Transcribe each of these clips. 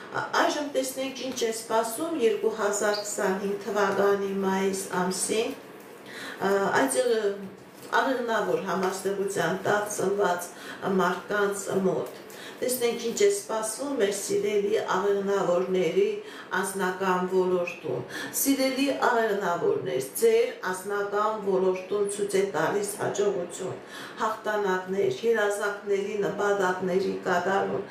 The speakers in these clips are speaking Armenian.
Այժմ տեսնենք ինչ է սպասում 2025 թվականի մայիս ամսին, այդեղ աղեղնավոր համաստեղության տակ ծնված մարդկանց մոտ։ Տեսնենք ինչ է սպասվում մեր սիրելի աղեղնավորների անձնական ոլորտում։ Սիրելի աղեղնավորներ, ձեր անձնական ոլորտում ցույց է տալիս հաջողություն, հաղթանակներ, երազանքների նպատակների կատարում։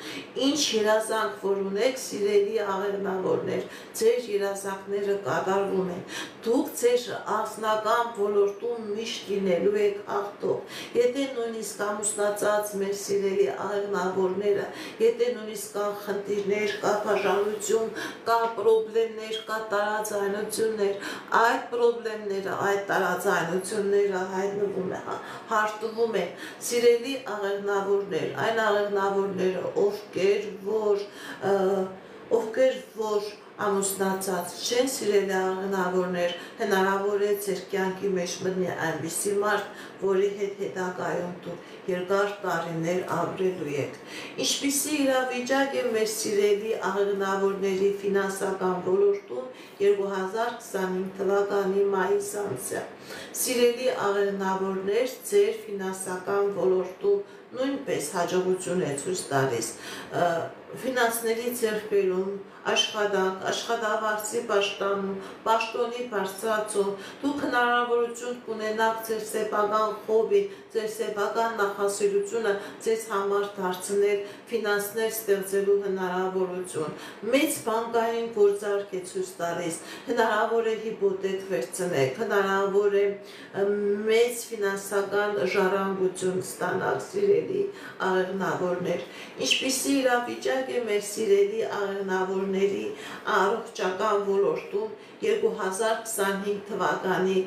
Ինչ երազանք որ ունեք, սիրելի աղեղնավորներ, ձեր երազանքները կատարվում են։ Դուք ձեր անձնական ոլորտում միշտ լինելու եք հաղթող։ Եթե նույնիսկ ամուսնացած մեր սիրելի աղեղնավորները, եթե նույնիսկ կան խնդիրներ, կա բաժանություն, կա պրոբլեմներ, կա տարաձայնություններ, այդ պրոբլեմները, այդ տարաձայնությունները հայտնվում է, հարթվում են սիրելի աղեղնավորներ, այն աղեղնավորները, ովքեր որ ամուսնացած չեն, սիրելի աղեղնավորներ, հնարավոր է ձեր կյանքի մեջ մտնի այնպիսի մարդ, որի հետ հետագայում դուք երկար տարիներ ապրելու եք։ Ինչպիսի իրավիճակ է մեր սիրելի աղեղնավորների ֆինանսական ոլորտում 2025 թվականի մայիս ամսը։ Սիրելի աղեղնավորներ, ձեր ֆինանսական ոլորտում նույնպես հաջողություն է ցույց տալիս, ֆինանսների ձեռքբերում, աշխատանք, աշխատավարձի պաշտպանում, պաշտոնի բարձրացում, դուք հնարավորություն կունենաք ձեր սեփական հոբի, ձեր սեփական նախասիրությունը ձեզ համար դարձնել ֆինանսներ ստեղծելու հնարավորություն, մեծ բանկային գործարք է ցույց տալիս, հնարավոր է հիպոթեք վերցնեք, հնարավոր է մեծ ֆինանսական ժառանգություն ստանալ, սիրելի աղեղնավորներ։ Ինչպիսի իրավիճակ է մեր սիրելի աղեղնավորների առողջական ոլորտում 2025 թվականի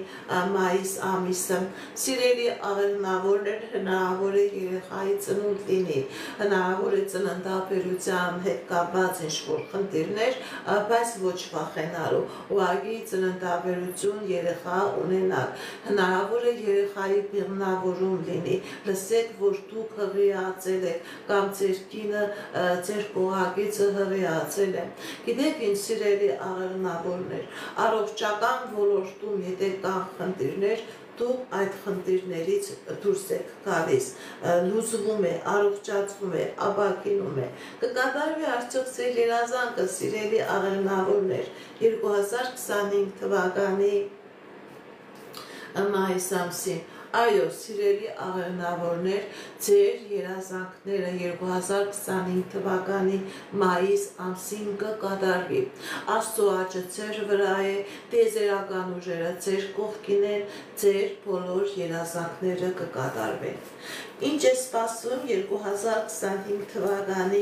մայիս ամիսը։ Սիրելի աղեղնավորներ, հնարավոր է երեխայի ծնունդ լինի, հնարավոր է ծննդաբերության հետ կապված ինչ-որ խնդիրներ, բայց ոչ վախենալու, ուղղակի ծննդաբերություն երեխա ունենալ, հնարավոր է երեխայի բեղմնավորում լինի, լսեք, որ դուք հղիացել եք, կամ ձեր կինը, ձեր կողակիցը հղիացել է։ Գիտեք ինչ, սիրելի աղեղնավորներ, առողջական ոլորտում եթե կան խնդիրներ, դուք այդ խնդիրներից դուրս եք գալիս, լուծվում է, առողջացվում է, ապակինում է։ Կկատարվի արդյոք ձեր երազանքը, սիրելի աղեղնավորներ, 2025 թվականի մայիս ամսին։ Այո, սիրելի աղեղնավորներ, ձեր երազանքները 2025 թվականի մայիս ամսին կկատարվի։ Աստծո աչքը ձեր վրա է, տիեզերական ուժերը ձեր կողքին են, ձեր բոլոր երազանքները կկատարվեն։ Ինչ է սպասվում 2025 թվականի